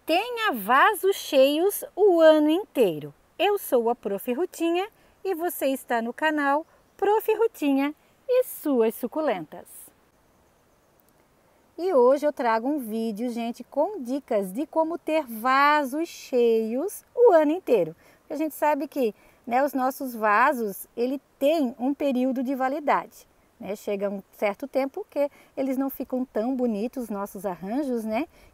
Tenha vasos cheios o ano inteiro. Eu sou a Prof. Rutinha e você está no canal Prof. Rutinha e suas suculentas. E hoje eu trago um vídeo, gente, com dicas de como ter vasos cheios o ano inteiro. A gente sabe que, os nossos vasos, ele tem um período de validade. Chega um certo tempo que eles não ficam tão bonitos, nossos arranjos,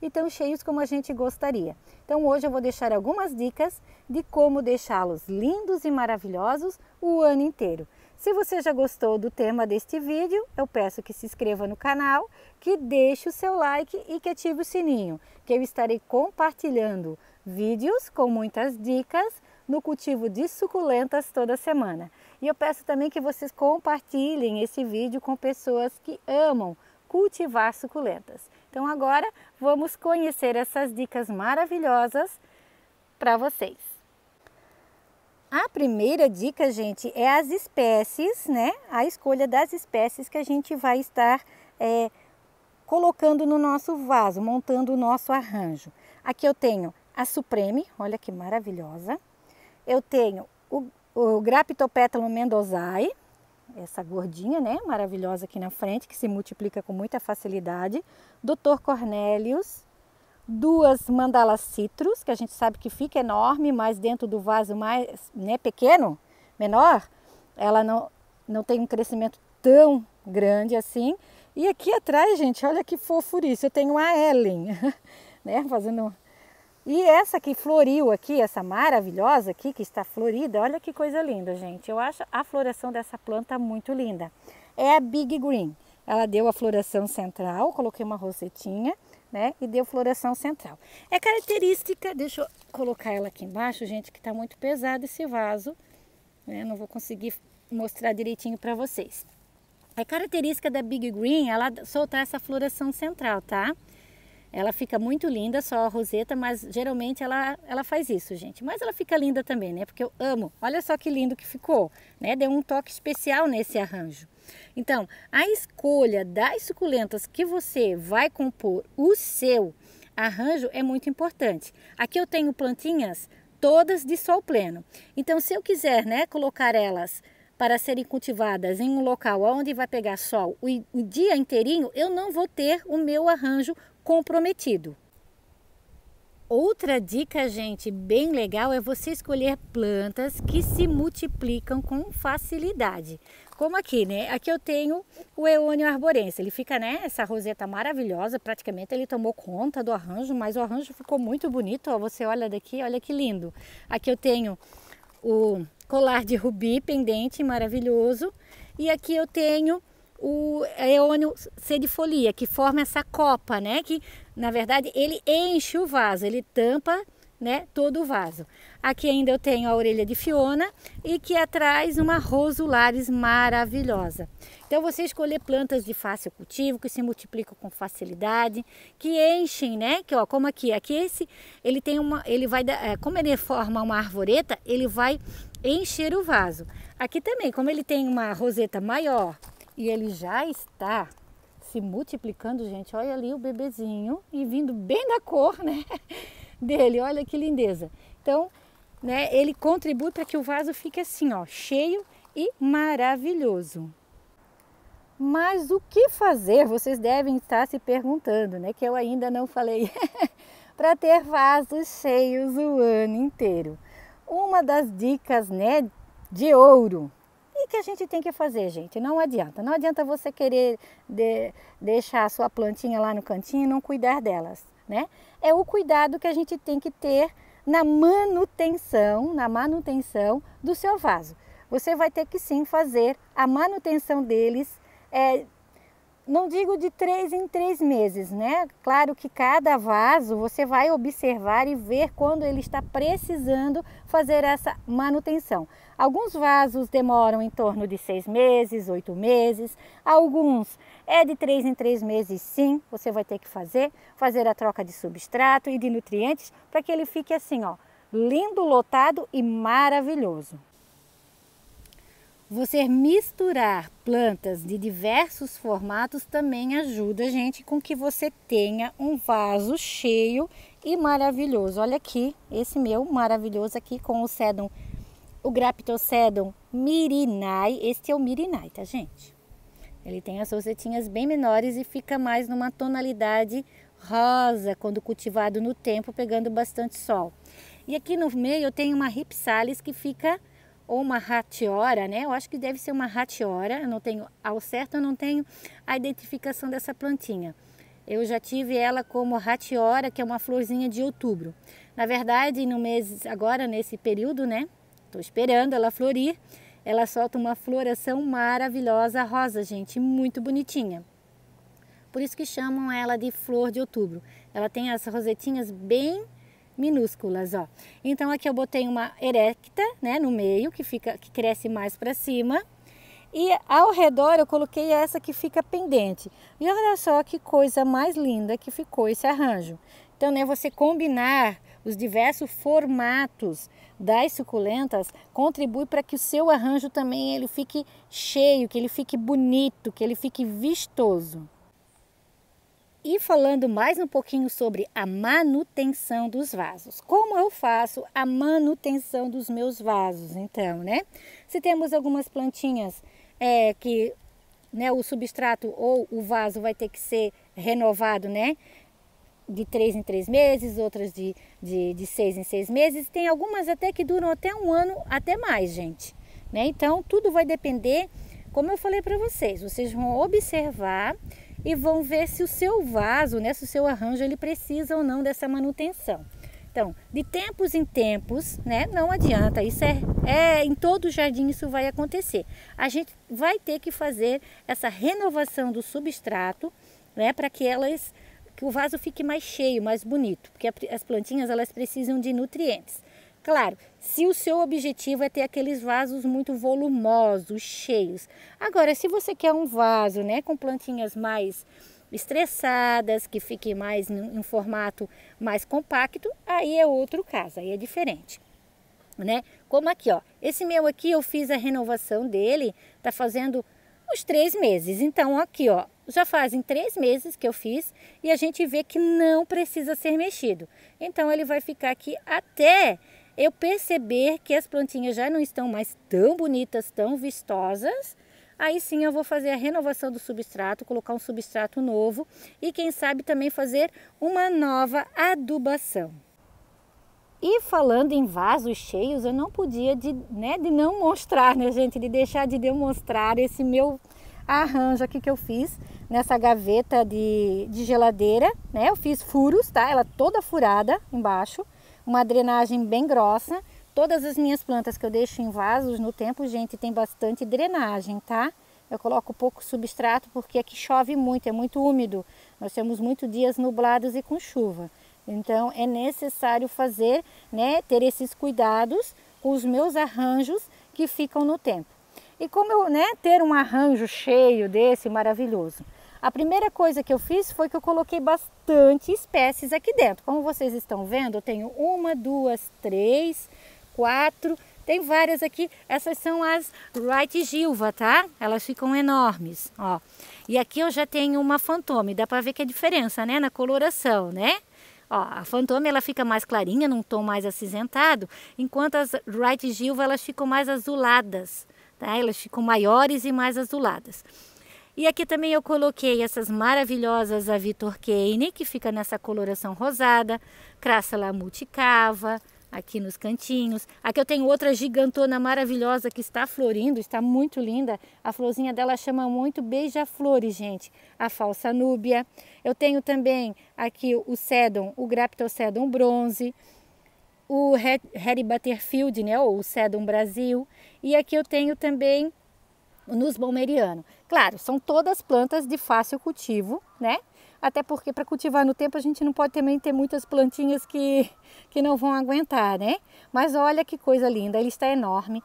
e tão cheios como a gente gostaria. Então hoje eu vou deixar algumas dicas de como deixá-los lindos e maravilhosos o ano inteiro. Se você já gostou do tema deste vídeo, eu peço que se inscreva no canal, que deixe o seu like e que ative o sininho, que eu estarei compartilhando vídeos com muitas dicas no cultivo de suculentas toda semana. E eu peço também que vocês compartilhem esse vídeo com pessoas que amam cultivar suculentas. Então agora vamos conhecer essas dicas maravilhosas para vocês. A primeira dica, gente, é as espécies, a escolha das espécies que a gente vai estar colocando no nosso vaso, montando o nosso arranjo. Aqui eu tenho a Supreme, olha que maravilhosa. Eu tenho o Graptopetalo mendozae, essa gordinha, maravilhosa aqui na frente, que se multiplica com muita facilidade. Dr. Cornelius, duas Mandala citrus, que a gente sabe que fica enorme, mas dentro do vaso mais pequeno, menor, ela não tem um crescimento tão grande assim. E aqui atrás, gente, olha que fofurice, eu tenho a Ellen, fazendo... E essa que floriu aqui, essa maravilhosa aqui, que está florida, olha que coisa linda, gente. Eu acho a floração dessa planta muito linda. É a Big Green. Ela deu a floração central, coloquei uma rosetinha, e deu floração central. É característica, deixa eu colocar ela aqui embaixo, gente, que está muito pesado esse vaso. Não vou conseguir mostrar direitinho para vocês. É característica da Big Green ela soltar essa floração central, tá? Ela fica muito linda, só a roseta, mas geralmente ela faz isso, gente. Mas ela fica linda também, porque eu amo. Olha só que lindo que ficou, Deu um toque especial nesse arranjo. Então, a escolha das suculentas que você vai compor o seu arranjo é muito importante. Aqui eu tenho plantinhas todas de sol pleno. Então, se eu quiser, colocar elas para serem cultivadas em um local onde vai pegar sol o dia inteirinho, eu não vou ter o meu arranjo comprometido. Outra dica, gente, bem legal é você escolher plantas que se multiplicam com facilidade. Como aqui, Aqui eu tenho o Eônio arborense. Ele fica, essa roseta maravilhosa, praticamente ele tomou conta do arranjo, mas o arranjo ficou muito bonito, ó. Você olha daqui, olha que lindo. Aqui eu tenho o colar de rubi pendente, maravilhoso. E aqui eu tenho o Eônio cedifolia, que forma essa copa, que na verdade ele enche o vaso, ele tampa, todo o vaso. Aqui ainda eu tenho a orelha de Fiona e que atrás uma rosularis maravilhosa. Então você escolher plantas de fácil cultivo, que se multiplicam com facilidade, que enchem, que ó, como aqui esse, ele tem ele vai como ele forma uma arvoreta, ele vai encher o vaso. Aqui também, como ele tem uma roseta maior, e ele já está se multiplicando, gente. Olha ali o bebezinho e vindo bem da cor, dele. Olha que lindeza. Então, ele contribui para que o vaso fique assim, ó, cheio e maravilhoso. Mas o que fazer? Vocês devem estar se perguntando, que eu ainda não falei. Para ter vasos cheios o ano inteiro. Uma das dicas, de ouro. E que a gente tem que fazer, gente? Não adianta você querer deixar a sua plantinha lá no cantinho e não cuidar delas, É o cuidado que a gente tem que ter na manutenção do seu vaso. Você vai ter que sim fazer a manutenção deles, não digo de 3 em 3 meses, Claro que cada vaso você vai observar e ver quando ele está precisando fazer essa manutenção. Alguns vasos demoram em torno de 6 meses, 8 meses. Alguns é de 3 em 3 meses, sim. Você vai ter que fazer a troca de substrato e de nutrientes para que ele fique assim, ó, lindo, lotado e maravilhoso. Você misturar plantas de diversos formatos também ajuda, gente, com que você tenha um vaso cheio e maravilhoso. Olha aqui, esse meu maravilhoso aqui com o Sedum, o Graptocedum Mirinai. Este é o Mirinai, tá, gente? Ele tem as rosetinhas bem menores e fica mais numa tonalidade rosa quando cultivado no tempo, pegando bastante sol. E aqui no meio eu tenho uma Rhipsalis que fica, ou uma Ratiora, né? Eu acho que deve ser uma Ratiora, eu não tenho, ao certo eu não tenho a identificação dessa plantinha. Eu já tive ela como Ratiora, que é uma florzinha de outubro. Na verdade, no mês, agora nesse período, né? Estou esperando ela florir. Ela solta uma floração maravilhosa, rosa, gente, muito bonitinha. Por isso que chamam ela de flor de outubro. Ela tem as rosetinhas bem minúsculas, ó. Então aqui eu botei uma erecta, né, no meio, que cresce mais para cima. E ao redor eu coloquei essa que fica pendente. E olha só que coisa mais linda que ficou esse arranjo. Então, né, você combinar os diversos formatos das suculentas contribui para que o seu arranjo também ele fique cheio, que ele fique bonito, que ele fique vistoso. E falando mais um pouquinho sobre a manutenção dos vasos. Como eu faço a manutenção dos meus vasos, então, né? Se temos algumas plantinhas que, né, o substrato ou o vaso vai ter que ser renovado, né? De 3 em 3 meses, outras de 6 em 6 meses. Tem algumas até que duram até um ano, até mais, gente. Né? Então, tudo vai depender, como eu falei para vocês. Vocês vão observar e vão ver se o seu vaso, né, se o seu arranjo, ele precisa ou não dessa manutenção. Então, de tempos em tempos, né, não adianta, isso em todo jardim isso vai acontecer. A gente vai ter que fazer essa renovação do substrato, né, para que o vaso fique mais cheio, mais bonito, porque as plantinhas elas precisam de nutrientes. Claro, se o seu objetivo é ter aqueles vasos muito volumosos, cheios. Agora, se você quer um vaso, né, com plantinhas mais estressadas, que fique mais em um formato mais compacto, aí é outro caso, aí é diferente. Né? Como aqui, ó, esse meu aqui eu fiz a renovação dele, tá fazendo uns 3 meses. Então, aqui, ó, já fazem 3 meses que eu fiz e a gente vê que não precisa ser mexido. Então, ele vai ficar aqui até eu perceber que as plantinhas já não estão mais tão bonitas, tão vistosas. Aí sim eu vou fazer a renovação do substrato, colocar um substrato novo e quem sabe também fazer uma nova adubação. E falando em vasos cheios, eu não podia de não mostrar, né, gente, de deixar de demonstrar esse meu arranjo aqui que eu fiz nessa gaveta de geladeira, né? Eu fiz furos, tá? Ela toda furada embaixo, uma drenagem bem grossa. Todas as minhas plantas que eu deixo em vasos no tempo, gente, tem bastante drenagem, tá? Eu coloco pouco substrato porque aqui chove muito, é muito úmido. Nós temos muitos dias nublados e com chuva. Então é necessário fazer, né, ter esses cuidados com os meus arranjos que ficam no tempo. E como eu, né, ter um arranjo cheio desse maravilhoso? A primeira coisa que eu fiz foi que eu coloquei bastante espécies aqui dentro. Como vocês estão vendo, eu tenho 1, 2, 3, 4, tem várias aqui. Essas são as Wright Gilva, tá? Elas ficam enormes, ó. E aqui eu já tenho uma Fantôme, dá pra ver que é diferença, né, na coloração, né? Ó, a Fantôme ela fica mais clarinha, num tom mais acinzentado, enquanto as Wright Gilva elas ficam mais azuladas, tá? Elas ficam maiores e mais azuladas. E aqui também eu coloquei essas maravilhosas a Vitor Kane, que fica nessa coloração rosada, Crassula multicava, aqui nos cantinhos. Aqui eu tenho outra gigantona maravilhosa que está florindo, está muito linda. A florzinha dela chama muito beija-flores, gente. A falsa núbia. Eu tenho também aqui o Sedum, o Graptocedum bronze, o Harry Butterfield, né, ou o Sedum Brasil. E aqui eu tenho também o Nussbaumeriano. Claro, são todas plantas de fácil cultivo, né? Até porque para cultivar no tempo a gente não pode também ter muitas plantinhas que não vão aguentar, né? Mas olha que coisa linda, ele está enorme.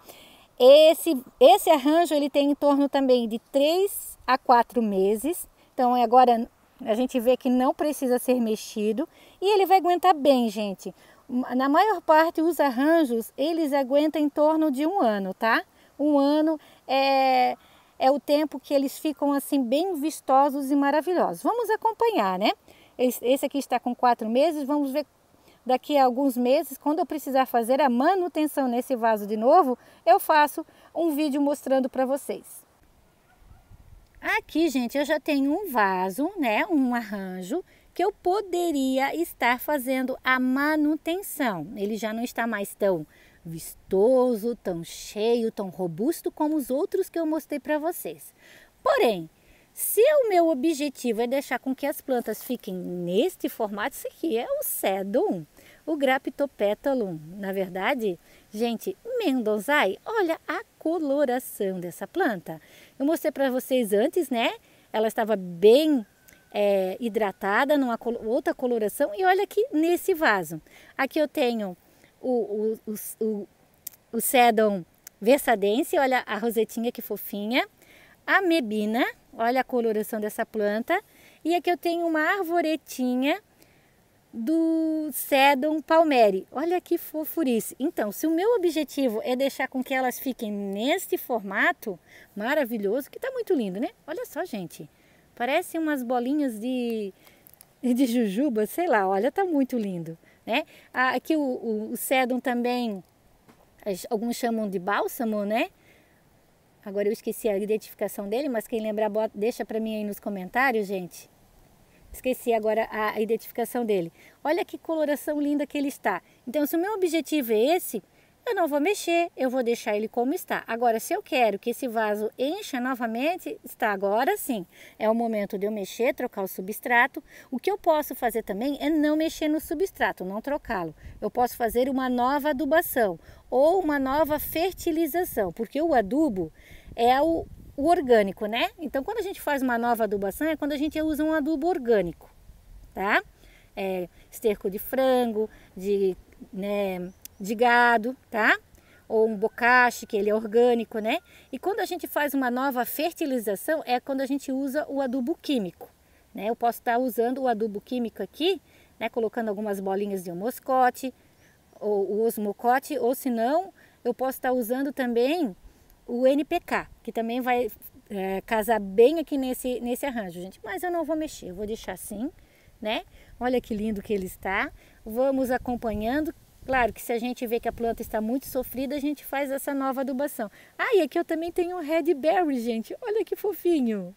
Esse arranjo ele tem em torno também de 3 a 4 meses. Então agora a gente vê que não precisa ser mexido e ele vai aguentar bem, gente. Na maior parte os arranjos eles aguentam em torno de 1 ano, tá? um ano é o tempo que eles ficam assim bem vistosos e maravilhosos. Vamos acompanhar, né? Esse aqui está com 4 meses, vamos ver daqui a alguns meses, quando eu precisar fazer a manutenção nesse vaso de novo, eu faço um vídeo mostrando para vocês. Aqui, gente, eu já tenho um vaso, né, um arranjo, que eu poderia estar fazendo a manutenção. Ele já não está mais tão vistoso, tão cheio, tão robusto como os outros que eu mostrei para vocês. Porém, se o meu objetivo é deixar com que as plantas fiquem neste formato, isso aqui é o Sedum, o Graptopetulum. Na verdade, gente, Mendonzai, olha a coloração dessa planta. Eu mostrei para vocês antes, né? Ela estava bem hidratada, numa outra coloração. E olha aqui nesse vaso. Aqui eu tenho o Sedum versadense, olha a rosetinha que fofinha. A mebina, olha a coloração dessa planta. E aqui eu tenho uma arvoretinha do Sedum palmeri. Olha que fofurice. Então, se o meu objetivo é deixar com que elas fiquem neste formato maravilhoso, que tá muito lindo, né? Olha só, gente. Parece umas bolinhas de jujuba, sei lá. Olha, tá muito lindo, né? Aqui o Sedum também, alguns chamam de bálsamo, né? Agora eu esqueci a identificação dele, mas quem lembrar, deixa para mim aí nos comentários, gente. Esqueci agora a identificação dele. Olha que coloração linda que ele está. Então, se o meu objetivo é esse, eu não vou mexer, eu vou deixar ele como está. Agora, se eu quero que esse vaso encha novamente, está agora sim. É o momento de eu mexer, trocar o substrato. O que eu posso fazer também é não mexer no substrato, não trocá-lo. Eu posso fazer uma nova adubação ou uma nova fertilização, porque o adubo é o orgânico, né? Então, quando a gente faz uma nova adubação, é quando a gente usa um adubo orgânico, tá? Esterco de frango, de gado, tá? Ou um bocache, que ele é orgânico, né? E quando a gente faz uma nova fertilização, é quando a gente usa o adubo químico, né? Eu posso estar usando o adubo químico aqui, né? Colocando algumas bolinhas de osmocote, ou o osmocote, ou se não, eu posso estar usando também o NPK, que também vai casar bem aqui nesse arranjo, gente. Mas eu não vou mexer, eu vou deixar assim, né? Olha que lindo que ele está. Vamos acompanhando. Claro que se a gente vê que a planta está muito sofrida, a gente faz essa nova adubação. E aqui eu também tenho um Red Berry, gente. Olha que fofinho.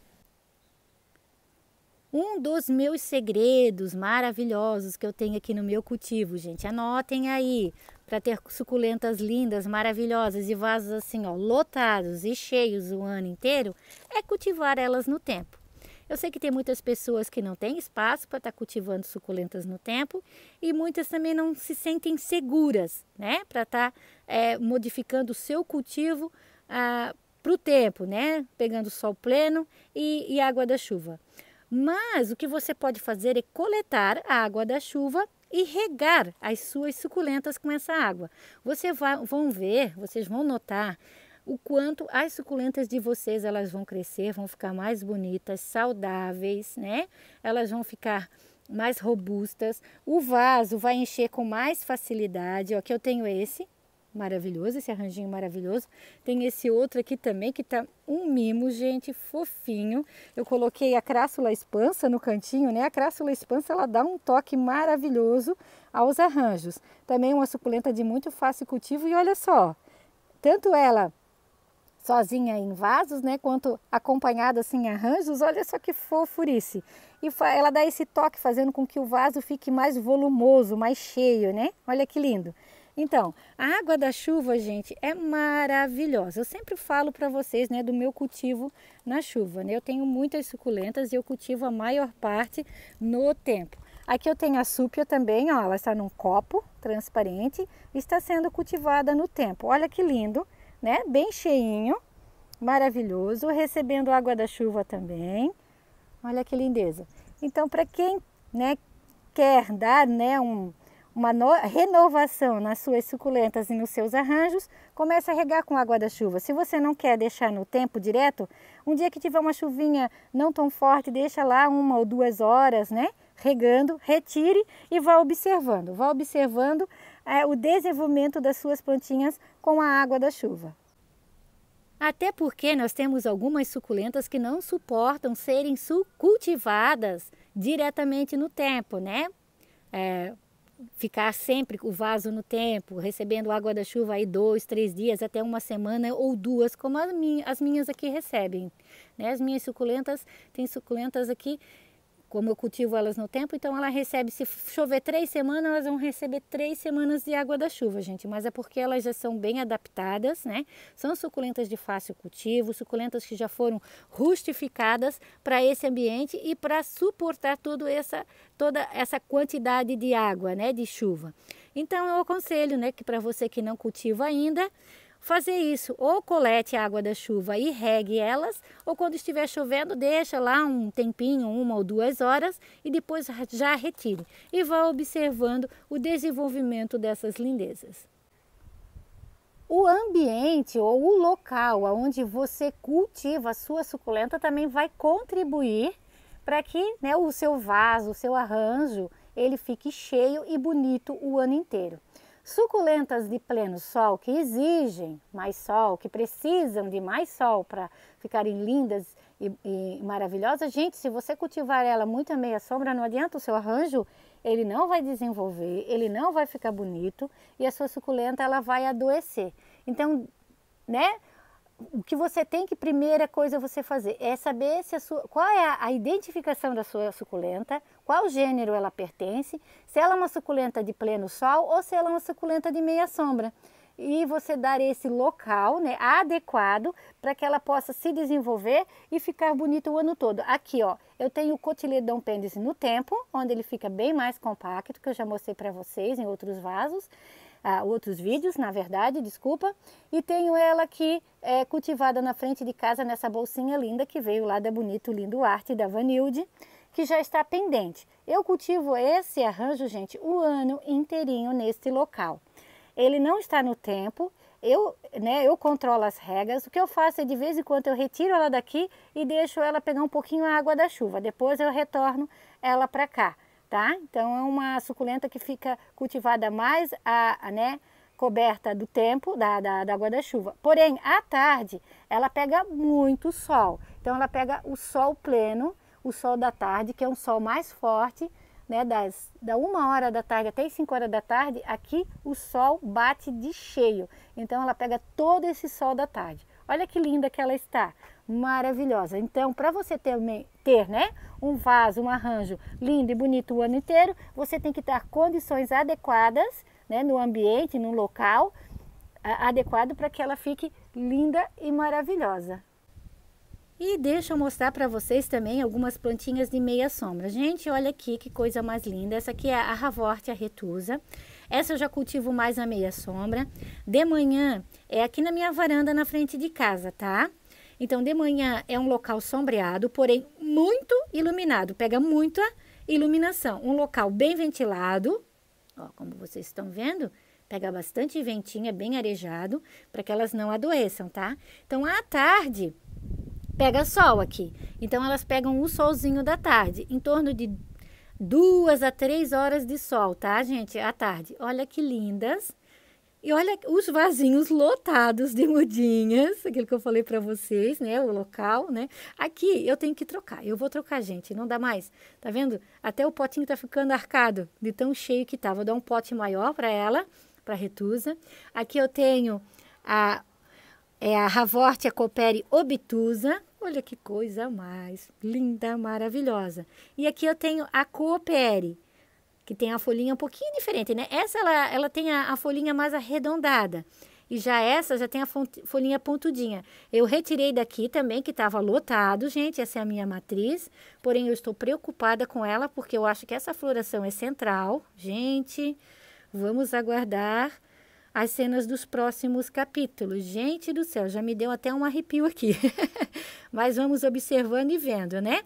Um dos meus segredos maravilhosos que eu tenho aqui no meu cultivo, gente, anotem aí, para ter suculentas lindas, maravilhosas e vasos assim, ó, lotados e cheios o ano inteiro, é cultivar elas no tempo. Eu sei que tem muitas pessoas que não têm espaço para estar cultivando suculentas no tempo e muitas também não se sentem seguras, né, para estar modificando o seu cultivo para o tempo, né, pegando sol pleno e água da chuva. Mas o que você pode fazer é coletar a água da chuva e regar as suas suculentas com essa água. Vocês vão notar o quanto as suculentas de vocês elas vão crescer, vão ficar mais bonitas, saudáveis, né? Elas vão ficar mais robustas. O vaso vai encher com mais facilidade. Ó, aqui eu tenho esse maravilhoso, esse arranjinho maravilhoso. Tem esse outro aqui também que tá um mimo, gente, fofinho. Eu coloquei a Crassula expansa no cantinho, né? A Crassula expansa, ela dá um toque maravilhoso aos arranjos. Também uma suculenta de muito fácil cultivo e olha só, tanto ela sozinha em vasos, né, quanto acompanhada assim em arranjos, olha só que fofurice. E ela dá esse toque fazendo com que o vaso fique mais volumoso, mais cheio, né? Olha que lindo. Então, a água da chuva, gente, é maravilhosa. Eu sempre falo para vocês, né, do meu cultivo na chuva, né? Eu tenho muitas suculentas e eu cultivo a maior parte no tempo. Aqui eu tenho a súpia também, ó, ela está num copo transparente e está sendo cultivada no tempo. Olha que lindo, né? Bem cheinho, maravilhoso, recebendo água da chuva também. Olha que lindeza. Então, para quem, né, quer dar, né, uma renovação nas suas suculentas e nos seus arranjos, comece a regar com água da chuva. Se você não quer deixar no tempo direto, um dia que tiver uma chuvinha não tão forte, deixa lá 1 ou 2 horas, né? Regando, retire e vá observando. Vá observando o desenvolvimento das suas plantinhas com a água da chuva. Até porque nós temos algumas suculentas que não suportam serem cultivadas diretamente no tempo, né? Ficar sempre o vaso no tempo, recebendo água da chuva aí 2, 3 dias, até uma semana ou 2, como as minhas aqui recebem, né? As minhas suculentas, tem suculentas aqui, como eu cultivo elas no tempo, então ela recebe, se chover 3 semanas, elas vão receber 3 semanas de água da chuva, gente. Mas é porque elas já são bem adaptadas, né? São suculentas de fácil cultivo, suculentas que já foram rustificadas para esse ambiente e para suportar toda essa quantidade de água, né? De chuva. Então eu aconselho, né? Que para você que não cultiva ainda, fazer isso, ou colete a água da chuva e regue elas, ou quando estiver chovendo, deixa lá um tempinho, 1 ou 2 horas, e depois já retire. E vá observando o desenvolvimento dessas lindezas. O ambiente ou o local onde você cultiva a sua suculenta também vai contribuir para que, né, o seu vaso, o seu arranjo, ele fique cheio e bonito o ano inteiro. Suculentas de pleno sol que exigem mais sol, que precisam de mais sol para ficarem lindas e maravilhosas. Gente, se você cultivar ela muito à meia sombra, não adianta, o seu arranjo, ele não vai desenvolver, ele não vai ficar bonito e a sua suculenta ela vai adoecer. Então, né? O que você tem que, primeira coisa você fazer é saber qual é a identificação da sua suculenta, qual gênero ela pertence, se ela é uma suculenta de pleno sol ou se ela é uma suculenta de meia sombra. E você dar esse local, né, adequado para que ela possa se desenvolver e ficar bonita o ano todo. Aqui, ó, eu tenho o cotiledão pêndice no tempo, onde ele fica bem mais compacto, que eu já mostrei para vocês em outros vasos. Outros vídeos, na verdade, desculpa. E tenho ela aqui cultivada na frente de casa nessa bolsinha linda que veio lá da Bonito Lindo Arte da Vanilde, que já está pendente. Eu cultivo esse arranjo, gente, o ano inteirinho neste local. Ele não está no tempo, eu controlo as regas. O que eu faço é de vez em quando eu retiro ela daqui e deixo ela pegar um pouquinho a água da chuva. Depois eu retorno ela para cá. Tá? Então é uma suculenta que fica cultivada mais coberta do tempo da água da chuva. Porém, à tarde ela pega muito sol. Então ela pega o sol pleno, o sol da tarde, que é um sol mais forte, né? Da 1h da tarde até as 5h da tarde, aqui o sol bate de cheio. Então ela pega todo esse sol da tarde. Olha que linda que ela está, maravilhosa. Então, para você ter, né, um vaso, um arranjo lindo e bonito o ano inteiro, você tem que ter condições adequadas, né, no ambiente, no local adequado para que ela fique linda e maravilhosa. E deixa eu mostrar para vocês também algumas plantinhas de meia sombra. Gente, olha aqui que coisa mais linda. Essa aqui é a Ravortia retusa. Essa eu já cultivo mais na meia sombra. De manhã é aqui na minha varanda na frente de casa, tá? Então, de manhã é um local sombreado, porém muito iluminado. Pega muita iluminação. Um local bem ventilado, ó, como vocês estão vendo, pega bastante ventinho, é bem arejado, para que elas não adoeçam, tá? Então, à tarde, pega sol aqui. Então, elas pegam o solzinho da tarde, em torno de 2 a 3 horas de sol, tá, gente? À tarde. Olha que lindas. E olha os vasinhos lotados de mudinhas, aquilo que eu falei para vocês, né? O local, né? Aqui eu tenho que trocar, eu vou trocar, gente, não dá mais. Tá vendo? Até o potinho tá ficando arcado, de tão cheio que tá. Vou dar um pote maior para ela, para retusa. Aqui eu tenho a Ravortia cooperi obtusa. Olha que coisa mais linda, maravilhosa. E aqui eu tenho a cooperi, que tem a folhinha um pouquinho diferente, né? Essa, ela tem a folhinha mais arredondada. E já essa, já tem a folhinha pontudinha. Eu retirei daqui também, que estava lotado, gente. Essa é a minha matriz. Porém, eu estou preocupada com ela, porque eu acho que essa floração é central. Gente, vamos aguardar as cenas dos próximos capítulos. Gente do céu, já me deu até um arrepio aqui. Mas vamos observando e vendo, né?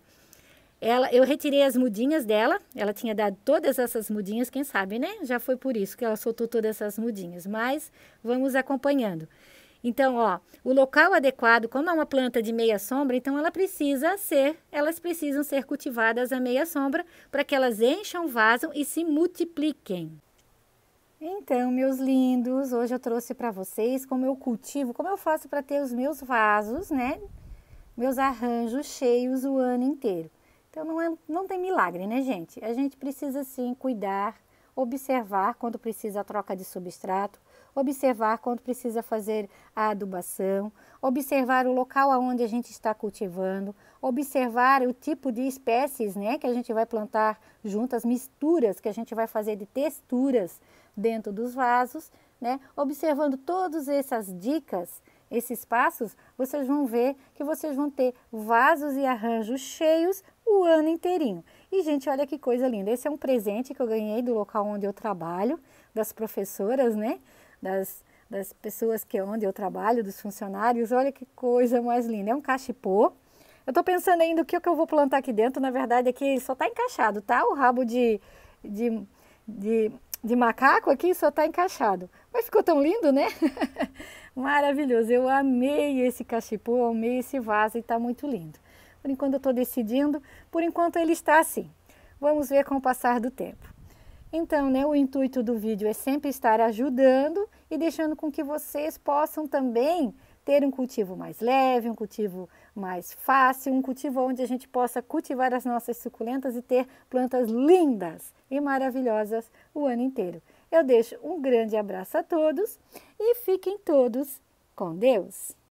Eu retirei as mudinhas dela, ela tinha dado todas essas mudinhas, quem sabe, né? Já foi por isso que ela soltou todas essas mudinhas, mas vamos acompanhando. Então, ó, o local adequado, como é uma planta de meia sombra, então elas precisam ser cultivadas à meia sombra para que elas encham o vaso e se multipliquem. Então, meus lindos, hoje eu trouxe para vocês como eu cultivo, como eu faço para ter os meus vasos, né? Meus arranjos cheios o ano inteiro. Então, não tem milagre, né, gente? A gente precisa, sim, cuidar, observar quando precisa a troca de substrato, observar quando precisa fazer a adubação, observar o local aonde a gente está cultivando, observar o tipo de espécies, né, que a gente vai plantar junto, as misturas que a gente vai fazer de texturas dentro dos vasos, né? Observando todas essas dicas, esses passos, vocês vão ver que vocês vão ter vasos e arranjos cheios o ano inteirinho. E, gente, olha que coisa linda. Esse é um presente que eu ganhei do local onde eu trabalho, das professoras, né? Das pessoas que onde eu trabalho, dos funcionários. Olha que coisa mais linda. É um cachepô. Eu estou pensando ainda o que eu vou plantar aqui dentro. Na verdade, aqui ele só está encaixado, tá? O rabo de, de macaco aqui só está encaixado. Mas ficou tão lindo, né? Maravilhoso. Eu amei esse cachepô, eu amei esse vaso e está muito lindo. Por enquanto eu estou decidindo, por enquanto ele está assim. Vamos ver com o passar do tempo. Então, né, o intuito do vídeo é sempre estar ajudando e deixando com que vocês possam também ter um cultivo mais leve, um cultivo mais fácil, um cultivo onde a gente possa cultivar as nossas suculentas e ter plantas lindas e maravilhosas o ano inteiro. Eu deixo um grande abraço a todos e fiquem todos com Deus!